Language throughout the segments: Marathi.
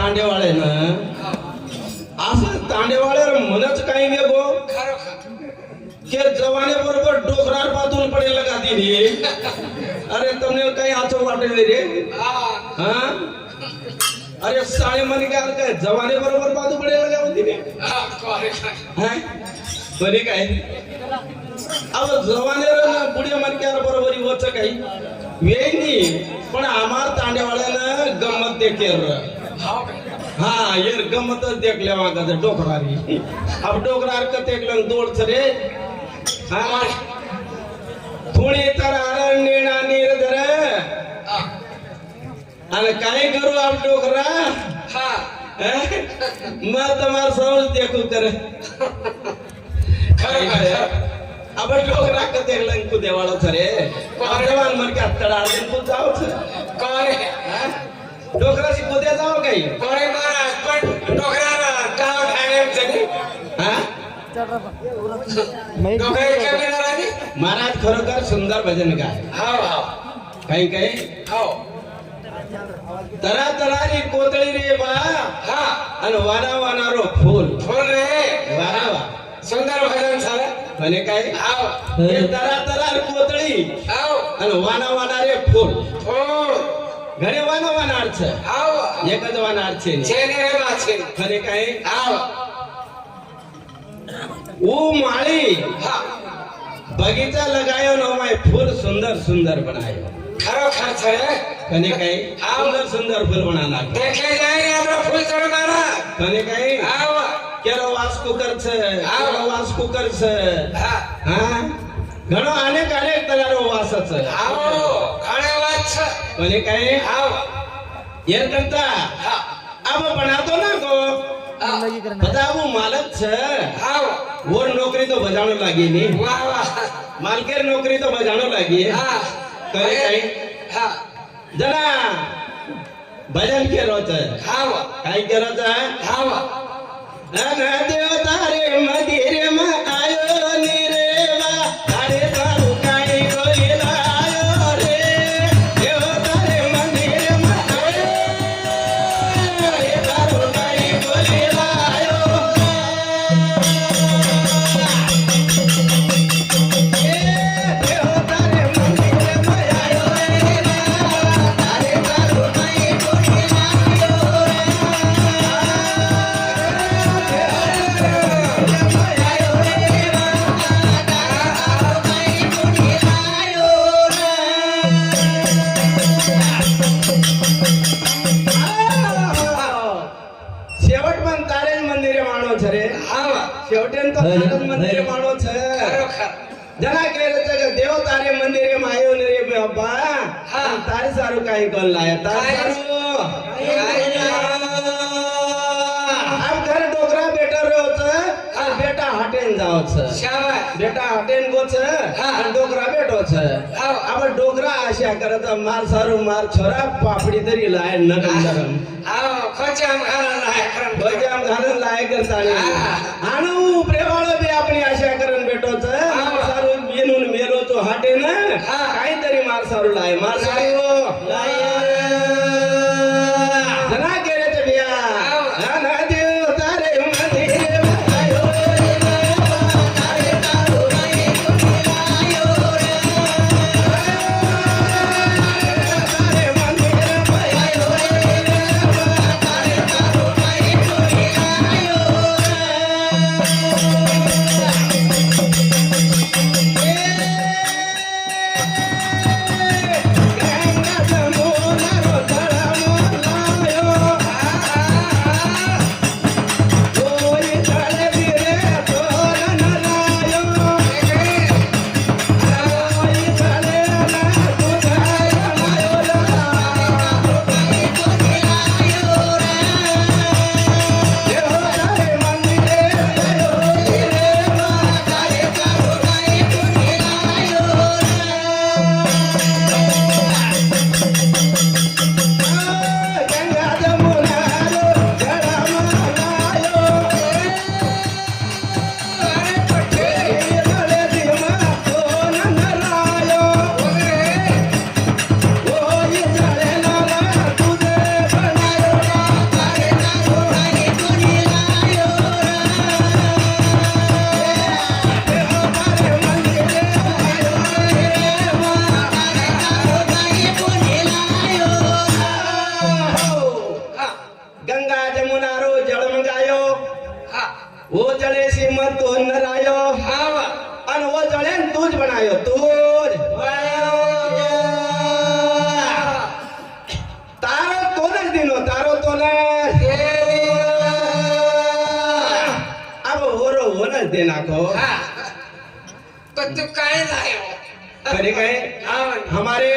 तांडेवाळ्यानं असं तांडेवाळ्यावर मनच काही वेगो के जवाने बरोबर डोकरार पातून पडेल का तिने अरे तुमने काही आचो वाटेल रे हा अरे साळे मन काय जवाने बरोबर पातू पडेल का तिने बरे काय अब जवाने पुढे मनक्यावर बरोबरी वच काही वेगनी पण आम्हाला तांडेवाळ्यानं गंमत देखील हाँ ये गमत देख ले वहां का डोकरारी अब डोकरार का देख लं दौड़ रे हाँ थोड़ी तरह नेना नीर धरे अन काय करू अब डोकरा हाँ मैं तुम्हार समझ देखू करे अब डोकरा का देख लं को देवालो रे अब जवान मन के अत्तड़ा दिन को जाओ कौन है डोकराची कुद्या जावं काही कोरे महाराज पण डोकराला गाव ठाण्याचं हा महाराज खरोखर सुंदर भजन गाय हाव काही काही हाव तरा तरारी कोतळी रे बा हा आणि वाना वानारो फूल फूल रे वाना सुंदर भजन झालं म्हणे काय हाव हे तरा तरार कोतळी हाव आणि वाना वाना रे फूल फूल घरे वाना वाना अर्थ हाव एकच वाना अर्थ छे ने रे माछे खरे काय हाव ओ माळी हा बगीचा लगायो नो माय फूल सुंदर सुंदर बनायो खरो खर्च है कने काय सुंदर सुंदर फूल बनाना देखे जाए आपरा फूल चढ़ मारा कने काय हाव केरो वास्को करछ हाव वास्को करछ हां घणो अनेक अनेक तरारो वासच हाव घणे वास कने काय हाव ये करता अब बनातो ना को बताओ मालक छ हाव वो नौकरी तो बजानो लागी नी वाह वाह मालकेर नौकरी तो बजानो लागी हां करे काय हां जना भजन के रोच हाव काय के रोच हाव अन देवता रे मंदिर में आयो नी रे वा अरे तारू काय कोइला आयो रे देवता रे मंदिर में आयो रे तारू काय कोइला आयो देवता रे मंदिर में आयो रे अरे तारू काय कोइला आयो शेवट पण तारे मंदिरे माणो छे रे हां शेवटेन तो तारे मंदिरे माणो छे जना केले ते देव तारे मंदिरे मायो ने रे बाबा हां तारे सारू काही कोण लाया तारे सारू अब घर डोकरा बेटा रे होत आ बेटा हटेन जाओ छ शाबाश बेटा हटेन गो छ आ डोकरा बेटो छ अब डोकरा आशा करत मार सारू मार छोरा पापडी तरी लाय नरम नरम हां खोचाम घालन लाय करतानी आणू प्रेमाळ बी आपली आशा करन बेटो छ सारू बिनून मेलो तो हटे ना काहीतरी मार सारू लाय मार सारू लाय जना केले ते बिया ना देव तारे मंदिर आयो तारे तारू नाही आयो रे तारे मंदिर आयो तारे तारू नाही आयो रे गंगा जमुना रो जल मंगायो હા वो जले से मत तो नरायो હા अन वो जले तुझ बनायो तुझ तारो तोने दिनो तारो तोने अब होने देना को હા પણ તું કાંઈ લાયો करे गए હા हमारे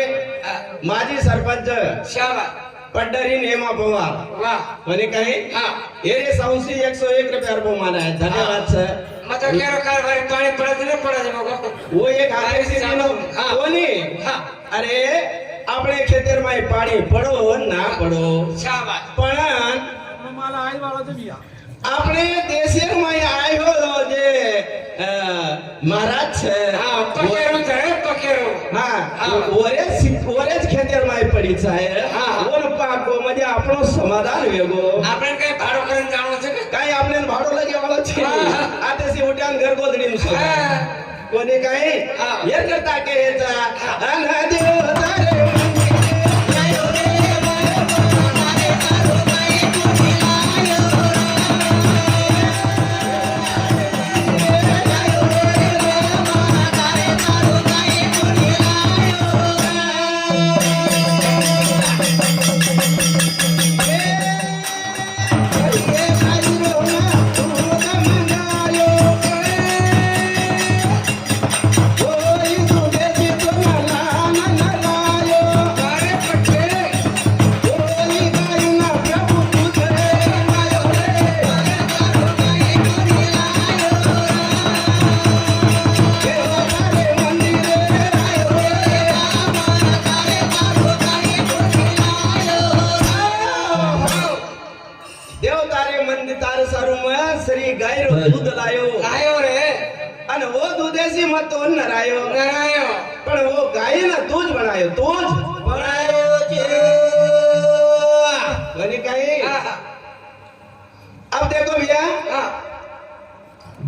હા, माजी सरपंच શાબાશ पंढरी नेमा पवार વાહ મને કહે હા એ રે સાઉસી 101 रुपया रुपया माना है धन्यवाद सर મતલબ કેરો कारभारी પાણી પડે કે ન પડે છે મગો वो एक हाथे से दिनो हाँ। कोनी હા अरे આપણે ખેતરમાં પાણી પડો ના પડો શાબાશ પણ આપણે દેશેરમાં આવ્યો જે મહારાજ છે હા પકેરો છે પકેરો હા હા. ઓરેજ ખેતરમાં પડી છે હા. ઓર પાકો म्हणजे આપણો સમાધાન વેગો આપણે કઈ ભાડો કરીને જાણો છે કે काही आपल्याला भाडो लागे वाला छे हा. आता सी उठान घर गोदडी सो હા कोणी काही हा. हे करता के याचा अन देव तारे અરે પટેલ देव तारे मंदिर तारे सारू में श्री गाय रो दूध लायो લાયો રે અને वो दूधेसी मत तो नरायो નરાયો પણ वो गाय ना दूध बनायो दूध બનાયો છે कोणी काही હા अब देखो भैया હા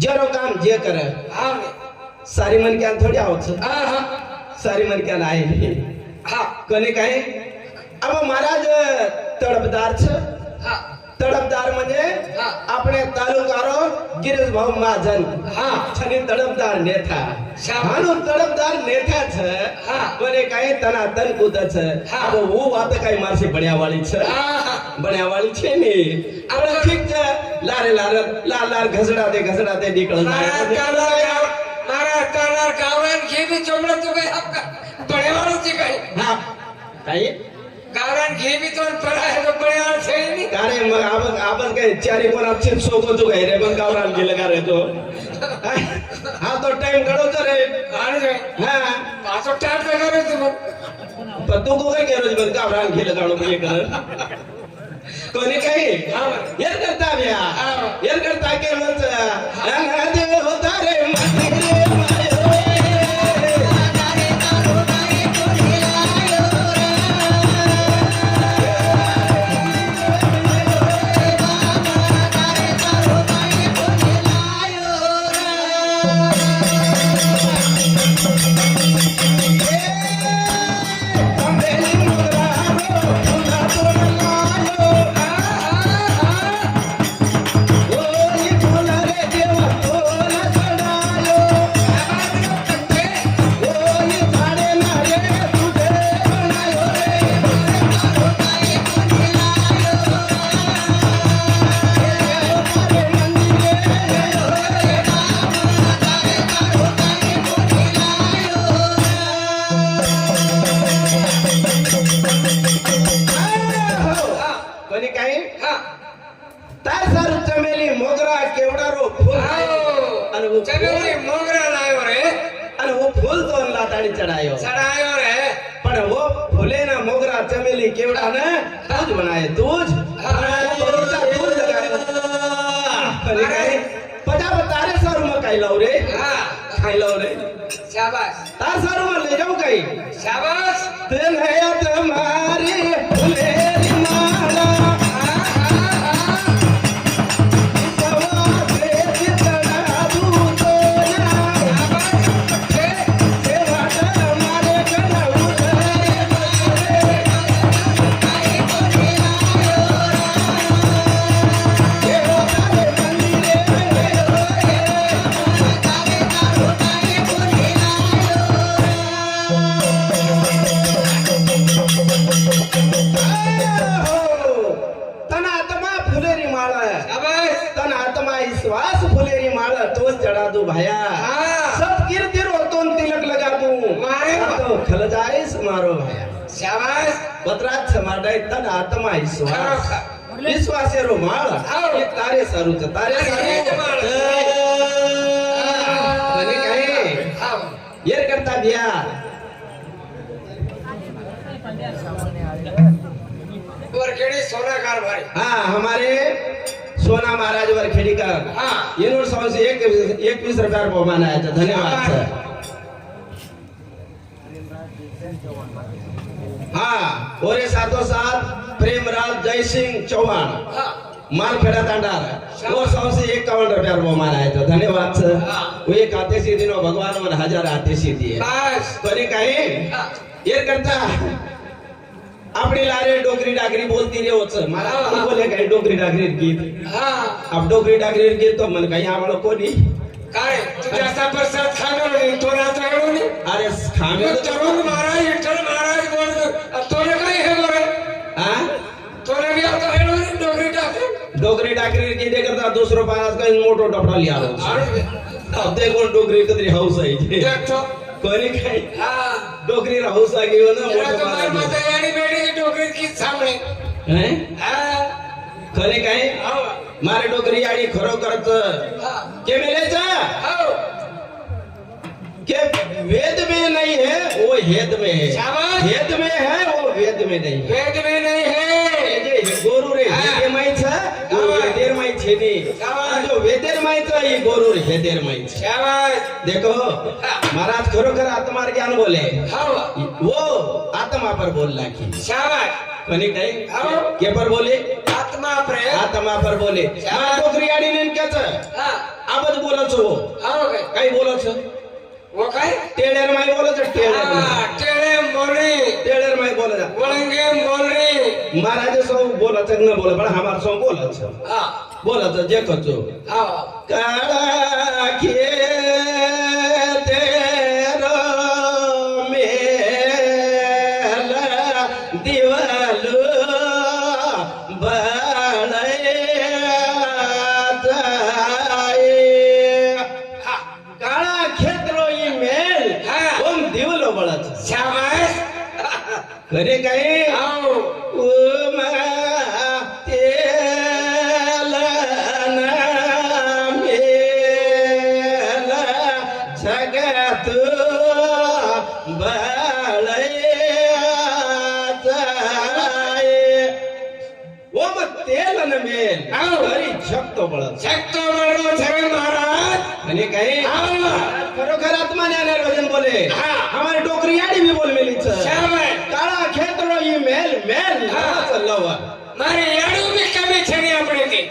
जरो काम जे करे હા ને सारी मन क्या थोड़ी आवत छे હા હા सारी मन क्या नाही હા कोणी काही अब महाराज तडपदार छे હા तडपदार म्हणजे हा. આપણે તાલુકારો ગિરીશ ભાવ મહાજન હા છની તડપદાર નેતા શાબાશ. હાનું તડપદાર નેતા છે હા. કોને કાંઈ તના તન કૂદ છે હા. આ હું વાત કાંઈ મારસી ભણ્યા વાળી છે હા ભણ્યા વાળી છે ને આપણે ઠીક છે લારે લારે લાલ લાલ ઘસડા દે નીકળ મારા કલર ગાવરાન ઘી બી ચોમડો તો કઈ આપકા પડેવાળો છે કઈ હા કાંઈ ગાવરાન ઘી બી તો પડાય તો પડેવાળો છે નહીં કારે मग आपण काय चारी पण आपचे सोको तो काय रे पण गावरान गेलं का रे तो हा तो टाइम काढवतो रे આને જોઈ हा પાછો ટાટ કરે તું पण तू काय केलं पण गावरान गेलं काढून म्हणजे कर कोणी काही હા येर करता ब्या हा. येर करता केलं देव होता रे मंदिरे मायो. कोणी काही હા તાર સારું ચમેલી મોગરા કેવડારો ફૂલ અને वो ચમેલી મોગરા લાયો રે અને वो फूल तो लाताड़ी चढ़ायो ચડાયો રે पण वो फूले ना मोगरा चमेली केवड़ा ने दूध बनाए दूध बगीचा दूध लगायो कोणी काही पटा तारे सारू में खाई लाव रे હા खाई लाव रे શાબાશ तार सारू में ले जाऊ काही શાબાશ तेन है तुम्हारी फुलेरी माला શાબાશ श्वास फुलेरी माळ तोच चढ़ा दू भाया हाँ। सब कीर्ति रोतो तिलक लगा दू मारे तो खल जाइस मारो भाया शाबाश पत्रात समाडाय तन आत्मा विश्वास खरोखर. विश्वासेरो माळ हाव. एक तारे सारूच तारे अरे, हेच माळ. आणि काय हाव. येर करता दिया वरखेडी सोना कारभारी हाँ हमारे सोना महाराज वरखेड़ी का हाँ। इन्होंने 100 से 21 रुपया बहुमान आया था धन्यवाद सर हाँ और ये साथों साथ प्रेमराज जय सिंह चौहान हाँ। मालखेड़ा तांडार और 100 से 51 रुपया बहुमान आया था धन्यवाद सर हाँ। वो एक आते सी दिनों भगवान और 1000 आते सी दिए बस तो नहीं कहे हाँ। ये करता अपनी लारे डोगरी डागरी बोलती रहे होच मला कोण बोले काय डोगरी डागरी गीत हाँ। अब डोगरी डागरी गीत तो मन काही आवड कोणी काय तुझ्या असा प्रसाद खाणार नाही तो रात राहिलो नाही अरे खामे मग तरुण महाराज विठ्ठल महाराज बोल तोने काय हे बोले हा तोने भी आता हेलो नाही डोगरी टाके डोगरी डागरी गीत करता दुसरो पास काही मोठो डोपडा लिया अरे अब ते कोण डोगरी कदरी हाऊस आहे देख तो कोणी काय हाँ। डोगरी हाऊस आ घेऊ ना तेरा मोठो तो मार माता यानी बेटी की डोगरी की सामने हैं हाँ। कोणी काय हाँ। मारे डोगरी आणि खरोखरच हाँ। के मिलेचा हाँ। के वेद में नहीं है वो हेद में है शाबाश। हेद में है वो वेद में नहीं है वेद में नहीं है जे गोरू रे हाँ। हेदे माहित वो शाबाश। वेदेर माहित छे नी शाबाश। जो वेदेर माहित ये गोरू रे हेदेर माहित छे. शाबाश देखो महाराज खरोखर आत्मा ज्ञान बोले हाँ। वो आत्मा पर बोलना की शाबाश कनी काय हाँ। के पर बोले आत्मा प्रेम आत्मा पर बोले शाबाश। डोगरी आडी नेमक्याच हाँ। आबद बोलच हो हाँ काय काही बोलच वो काय टेळेर माई बोलच टेळेर हाँ, टेढ़े मोरी टेळेर माई बोलच बोलेंगे मोरी महाराज सौ बोलत न बोले पण हमार सौ बोलत हाँ। बोलत जे कचो हाँ। काळा के तेरो मेल दिवालो काळा खेतरो ई मेल हाँ। ओम दिवलो बळत शाबाश करे काय आओ उमा तेला नामेला जगत बळयाचाय ओम तेल न मेल आओ. घरी झपतो बळत शक्तो बड़ो छवे महाराज आणि काही आओ. खरोखर आत्मा ज्ञानेर वजन बोले हाँ. हमारे टोकरी आडी भी बोल मेलीच शाबाश काळा खेतरो ई मेल मेल हाँ. चलवा मारे याडू भी कमी छे नहीं अपने के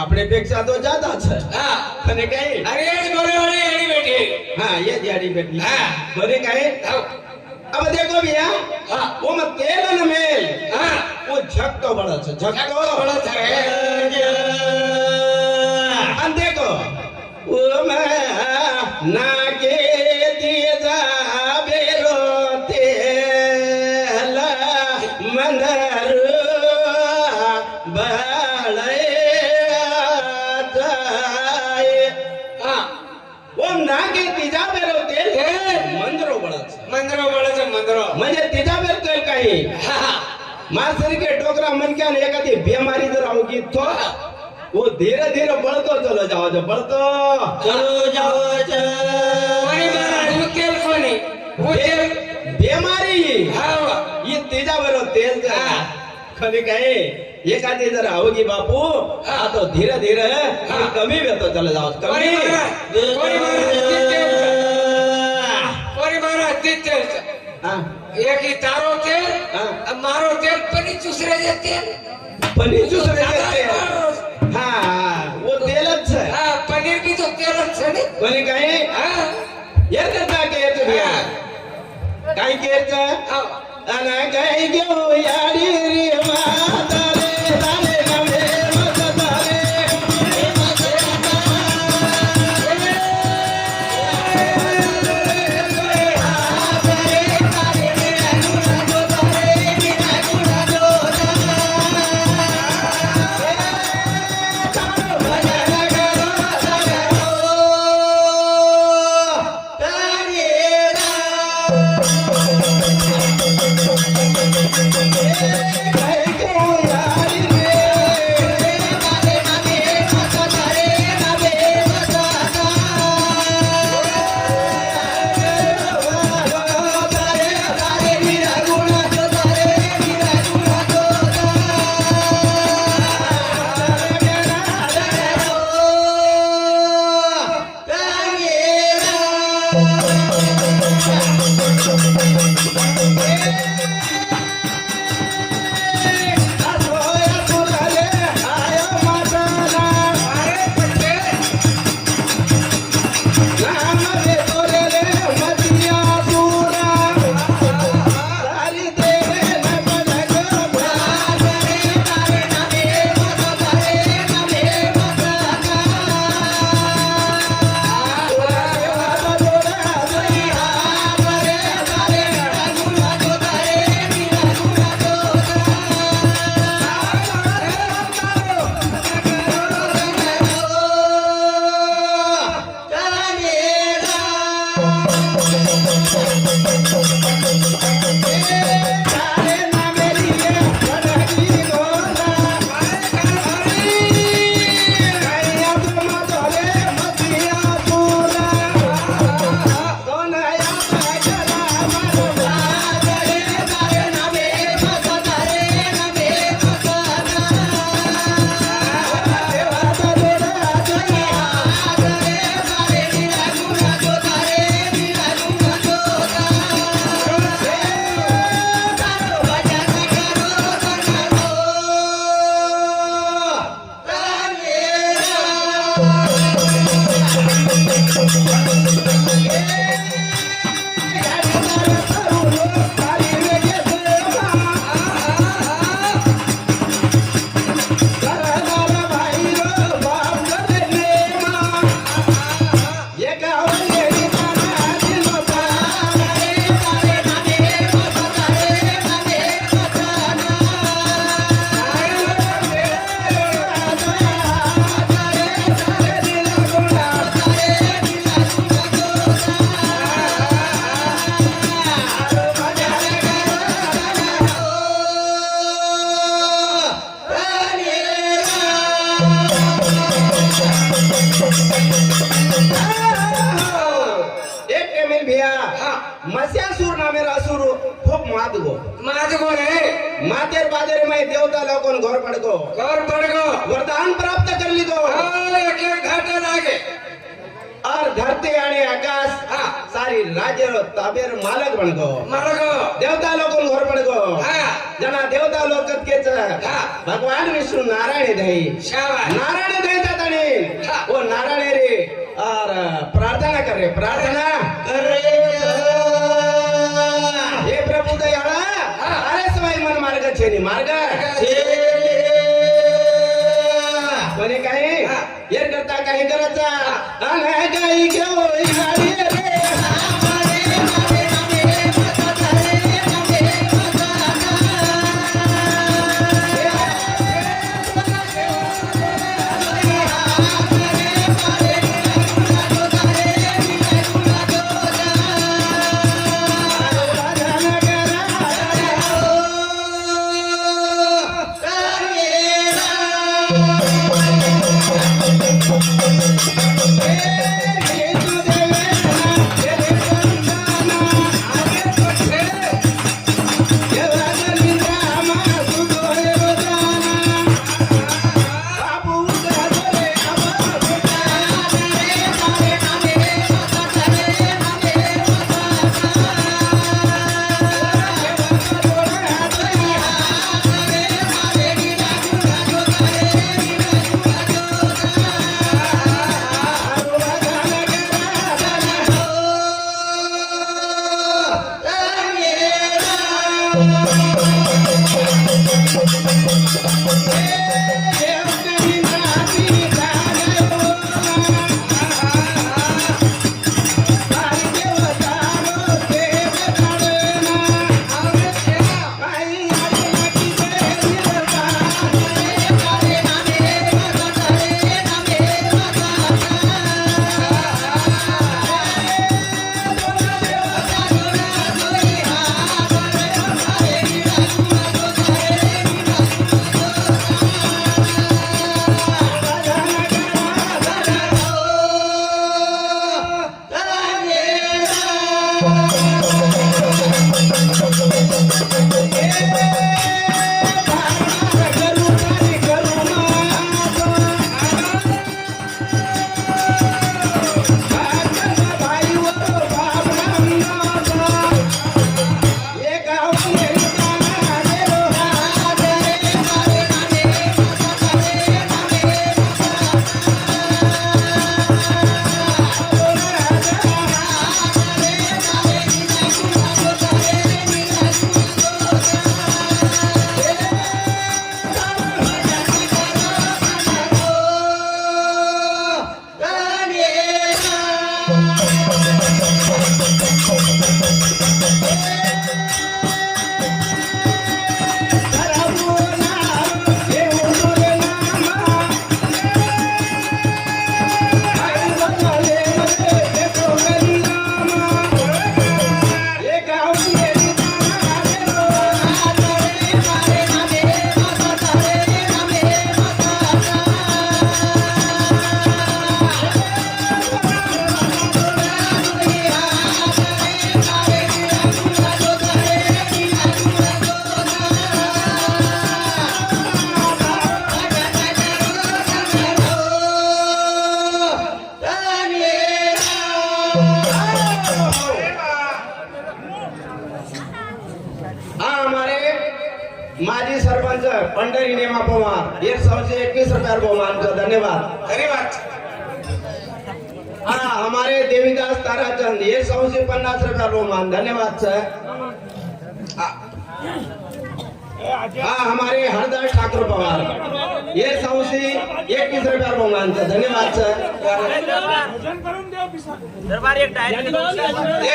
આપણે પેક્ષા તો જાદા છે हाँ। અને કઈ अरे ये बोले वाले यानी बेटी હા એ જાડી બેટી हाँ। મને કઈ आओ अब देखो भैया हाँ। वो मत तेल न मेल हाँ। वो झकतो बड़ा છે झकतो बड़ा छे અને देखो वो ना के दिए जा बेरो तेल मंदर हाँ। ओम ना के तिजा बेरो तेल तेल. मंदरो बड़ा છે मंदिरों बड़ा छे मंदिरों म्हणजे तिजा बेर तेल काही हाँ। मासरी के टोकरा मन क्या एखादी बीमारी जर होगी तो वो धीरे धीरे बढ़तो चलो जाओ जो बढ़तो चलो जाओ कोणी महाराज वो तेल कोणी वो तेल बीमारी हाँ ये तेजा बरो तेल हाँ. कधी काही एखादी जर होगी बापू हाँ. तो धीरे धीरे हाँ. ये कमी होतो चलो जाओ कोणी कमी महाराज ती तेल हाँ. एक ही तारो तेल हाँ. अब मारो तेल पनी चूसरे जे तेल पनीर जूस तेल हाँ वो तेलच है हाँ पनीर की तो तेल है नहीं कोणी काही हाँ यार करता के येतो भैया काही केरचं हाँ अना काही घेऊ याडी रे माता रे ताले नवे मस्ता रे भजन करो मस्यासुर नामेर असुर खूप मात गो माज को रे मातेर बादेर में देवता लोगन घर पड़गो वरदान प्राप्त कर ली दो एक एक घाटा लागे और धरती आणि आकाश सारी राज्य रो ताबेर मालक बन गो देवता लोगन घर पड़गो जना देवता लोग केच भगवान विष्णु नारायण दई नारायण दई तातणी वो नारायण रे और प्रार्थना करे प्रार्थना हे प्रभु दयाळा अरे सवाई मन मार्ग छे नी मार्ग कोणी काही येर करता काही करायचा आणि काही घेऊ गाडी रे माजी सरपंच पंढरी नेमा पवार 121 रुपया बहुमान का धन्यवाद। हाँ हमारे देवीदास ताराचंद ये 150 रुपया रोमान धन्यवाद सर। हाँ हमारे हरदास ठाकुर पवार ये 121 रुपया रोमान सर धन्यवाद सर। दरबार एक डायरी एक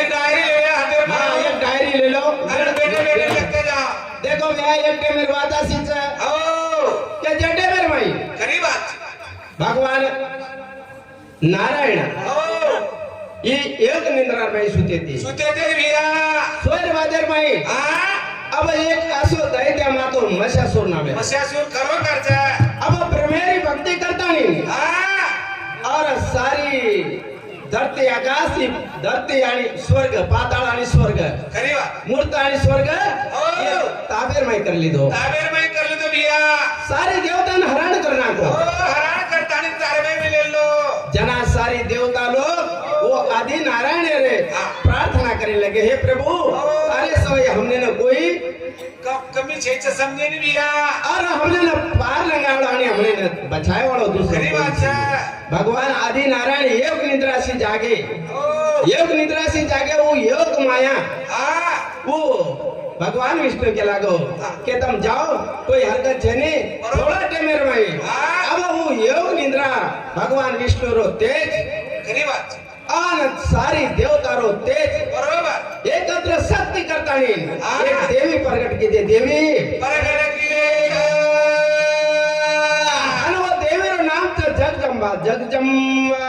डायरी ले ले हाथे में। हाँ एक डायरी ले लो। अरे बेटे बेटे लगते जा। देखो मैं एक के मेरे वादा सीच ओ क्या जड्डे मेरे भाई खरी बात। भगवान नारायण ये एक निंद्रा में सुते थे सुते थे भैया। सोयर बाजार में हाँ अब एक असो दैत्य मातो मशासुर नाम है। मशासुर करो करता। अब प्रेमेरी भक्ति करता नहीं हाँ और सारी धरती आकाश ही धरती आणि स्वर्ग पाताळ आणि स्वर्ग खरी बात। मूर्त आणि स्वर्ग ये ताबेर में कर ली दो ताबेर में कर लो तो भैया। सारे देवता ने हरण करना ओ को हरान करता नहीं ताबेर में ले लो। जना सारी देवता लोग वो आदि नारायण रे प्रार्थना करने लगे हे प्रभु अरे समय हमने न कोई कमी छे समझे नहीं भैया। और हमने न पार लगाड़ा आणि हमने न बचाए वालो दूसरे खरी बात है। भगवान आदि नारायण योग निद्रा से जागे ओ योग निद्रा से जागे वो योग माया हाँ वो भगवान विष्णु के लागो के तुम जाओ कोई हरकत है नहीं थोड़ा टेमेर में अब वो योग निद्रा भगवान विष्णु रो तेज खरी बात। आन सारी देवता रो तेज बरोबर एकत्र शक्ति करता नहीं एक देवी प्रकट की दे देवी परगट की ले। आणि वो देवी रो नाम तो जगदंबा जगदंबा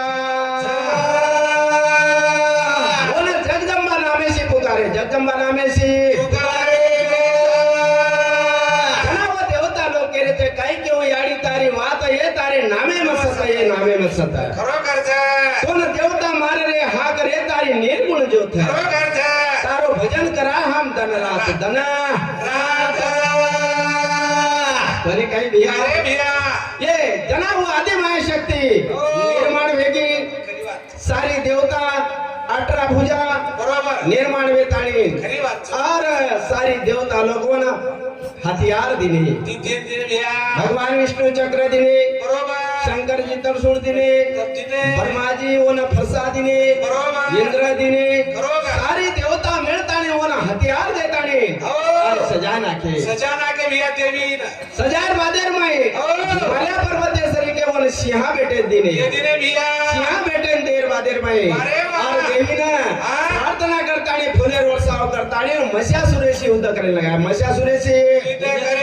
वो ना जगदंबा नामे से पुकारे जगदंबा नामे से तारे नामे मसत ये नामे मसत खरोखर છે। कोण देवता मारे रे हा करे तारी निर्गुण ज्योत है खरोखर છે। तारो भजन करा हम धन रात धन रात बने कहीं भैया अरे भैया ये जना वो आदि माया शक्ति निर्माण वेगी खरी बात। सारी देवता 18 भुजा बरोबर निर्माण वेताणी खरी बात છે। और सारी देवता लोगों ना हथियार दिने दिन दिन दिन भैया भगवान विष्णु चक्र दिने बरोबर शंकर जी त्रिशूल दिने तब दिने ब्रह्मा जी वो न फरसा दिने बरोबर इंद्र दिने बरोबर सारी देवता मिलता ने वो न हथियार देता ने और सजा नाखे सजाना के भैया देवी न सजार बादेर में हिमालय पर्वत सरी के वो न सिंहा बेटे दिने ये दिने भैया सिंहा बेटे देर बादेर में अरे वाह। और देवी ने प्रार्थना करता ने फुले रोसाव करता ने मशासुरेशी युद्ध करने लगा मशासुरेशी युद्ध करे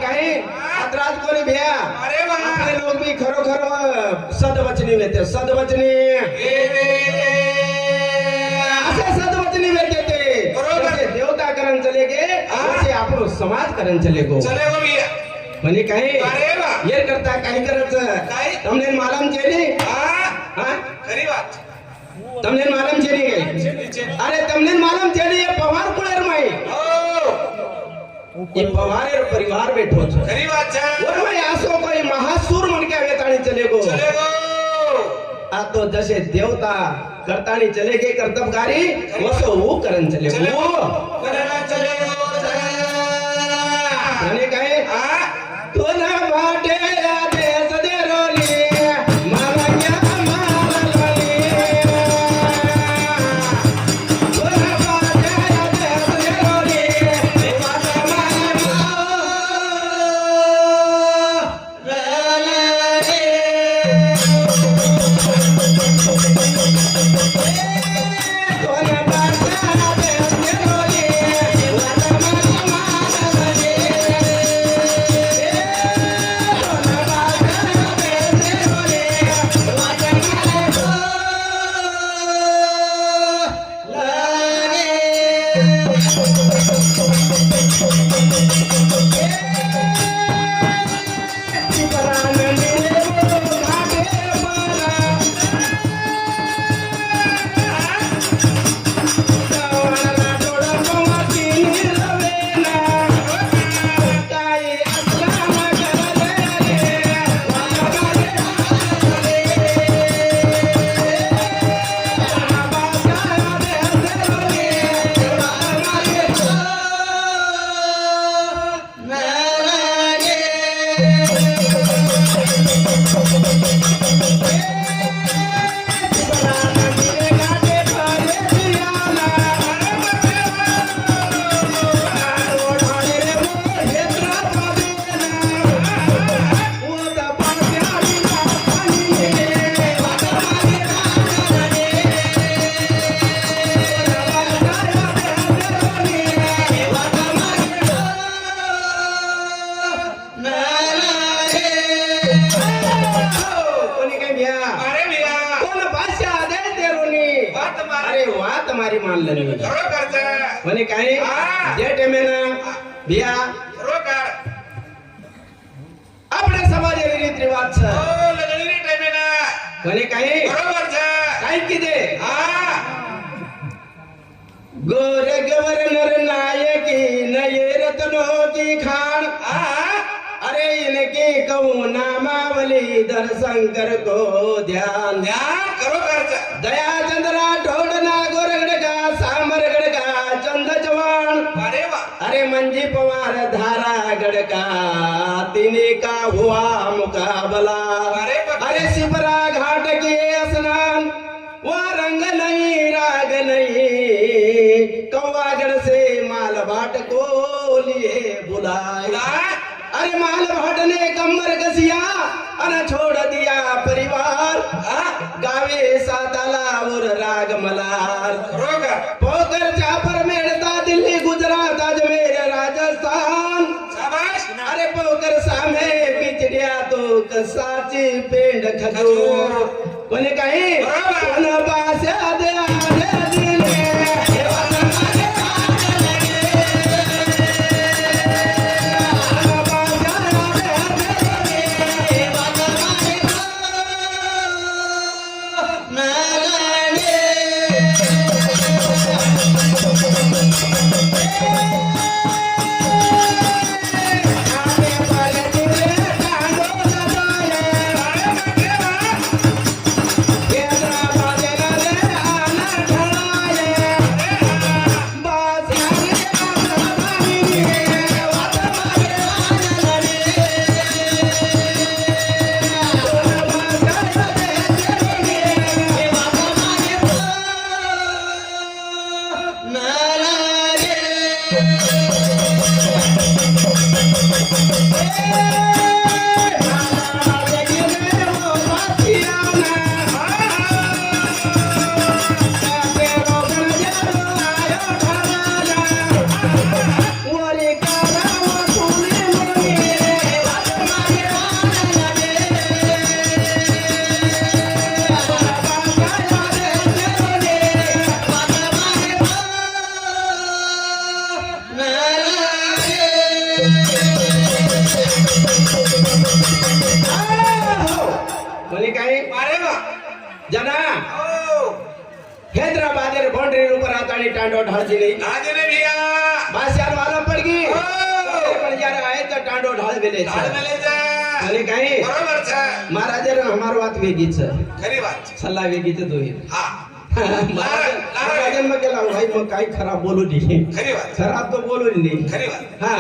काही अत्राज कोणी भैया अरे वाह। आपले लोक भी खरोखर सदवचनी लेते सदवचनी असे सदवचनी लेते ते बरोबर। जसे देवता करण चले गे असे आपण समाज करण चले गो चले गो भैया म्हणे काही अरे वाह। ये करता काही करायचं काय? તમને માલમ છે ને हाँ હા खरी बात। તમને માલમ છે ને અરે તમને માલમ છે ને એ પવાર કુળેર માં ओ ये पवारेर परिवार बैठो छे खरी बात है। और मैं आसो कोई महासुर मन के वेताणी चले गो चले गो आ तो जसे देवता करतानी चले गए कर्तव्यकारी वसो वो करन चले चले गो गो करना चले गो म्हणे काय हाँ तो ना भाटे आदे सदेरोली मावण्या मारलोली तो ना भाटे आदे सदेरोली माता मारलोली कोणी काय भ्या अरे भैया कोण भाषा दे ते रोनी बात मारे अरे वा तुम्हारी मानलं नाही खरोखरच म्हणे काय हा. जे टेमेना भिया खरोखर आपल्या समाजाचे रीत रिवाज छ हो लगडी टाइमे ना म्हणे काय बरोबर छ काय किती हा गोर गवर्नर नायकी नये रत्नो की खान हा अरे इनके कहूँ नामावली दर्शंकर को ध्यान ध्यान खरोखरच दया चंद्रा ढोडना गोरगड का सामरगड का चंद जवान अरे वा अरे मंजी पवार धारा गड़का तिने का हुआ मुकाबला अरे शिपरा घाट के स्नान वह रंग नहीं राग नहीं कौवागढ़ से माल भाट को लिए बुलाए अरे माल भाट ने कमर कसिया अन छोड़ दिया परिवार गावे साताला और राग मलार खरोखर पोकर चापर मेड़ता दिल्ली गुजरात अजमेर राजस्थान शाबाश अरे पोकर सामे पिचड़िया तो कसाची पेंड खजूर कोणी काही कोण पास्या दे आले दिले बोले काय अरे वा जना ओ हैदराबादेर बाउंड्री ऊपर आतानी टांडो ढाळजी नाही आज ने भैया भाषार मालूम पड़ गई ओ पण यार आए तो टांडो ढाळ बेले ढाल मेले जा बोले काय बरोबर छ महाराजर हमार बात वेगीच खरी बात सल्ला वेगीच दोही हा महाराजन मग केला भाई मग काही खराब बोलू नाही खरी बात खराब तो बोलू नाही खरी बात हा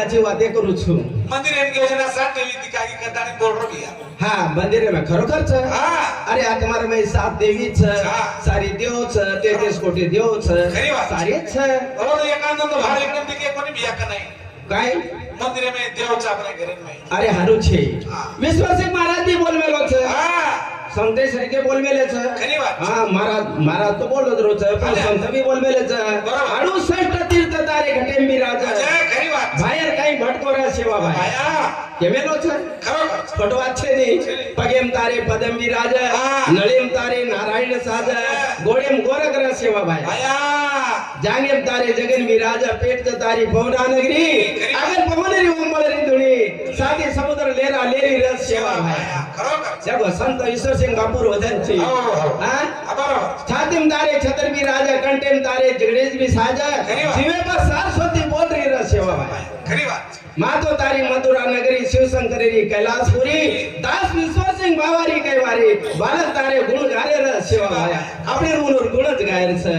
आची वाते करू छु मंदिर एम योजना साथ देवी दिखागी कदानी बोल रही भैया हाँ मंदिर में खरोखर छ हाँ अरे आ तुम्हारे में सात देवी छ हाँ। सारी देव छ 33 कोटी देव छ खरी बात। सारी छ बरोबर एकांत तो भार एकदम दिखे कोणी भैया का नाही काय मंदिर में देव चापने घरे में अरे हारू छे हाँ। विश्व सिंह महाराज भी बोल मेलो छ हा संतेश के बोल मेले छ खरी बात हाँ महाराज तो बोल रो छ पण अरे। संत भी बोल मेले छ बरोबर। 68 तीर्थ तारे घटे मिराज जय खरी बात बाहेर काही भटको रा सेवा भाई भाया के मेलो छ खरोखर फटवा छे नहीं पगेम तारे पदम विराज हाँ। नळीम तारे नारायण साज गोडेम गोरख रा सेवा भाई भाया जांगेम तारे जगन विराज पेट तारी पवना नगरी अगर पवनरी उमळरी धुणी साथी समुद्र लेरा लेरी रस सेवा भाई खरोखर जब संत ईश्वर सिंह बापूर वदन छी हो, हो। हां बरोबर छातीम तारे छतर भी राजा कंटेम तारे जगदीश भी साजा खरी बात। जीवे पर सरस्वती बोल रही रस सेवा भाई खरी बात मातो तारी मथुरा नगरी शिवशंकरी कैलाशपुरी दास विश्वर सिंह बावारी कैवारी बालक तारे गुण गारे र सेवा भाया આપણે રૂનોર ગુણ જ ગાયર છે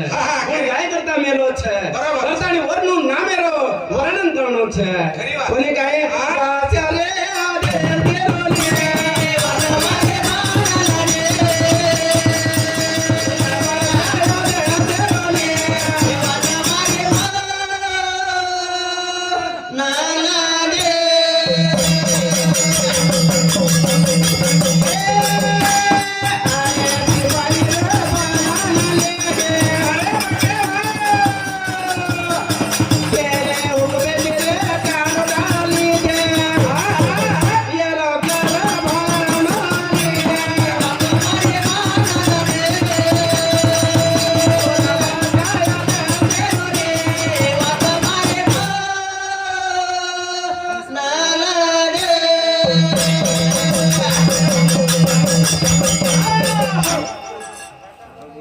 ગુણ ગાય કરતા મેલો છે બરાબર. કરતાની વરનું નામેરો વર્ણન કરનો છે ખરી વાત. કોને ગાય પાછા રે આદે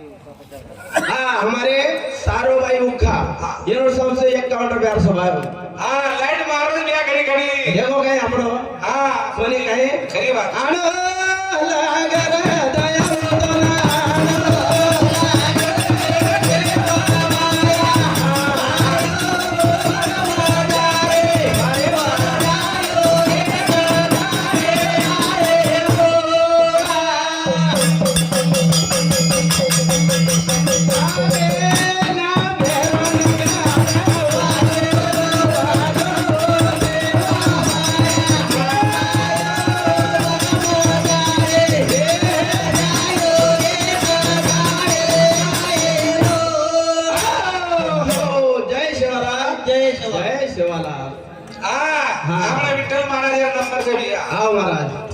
हाँ हमारे सारो भाई उखा ये सबसे 51 रुपया स्वभाव हा लाईट मारून द्या घडी घडी देखो काय हमरो हा कोणी काय खरी बात आण लागर दया तोला जय शिवाला हा आपला विठ्ठल महाराज नंबर करूया हाँ महाराज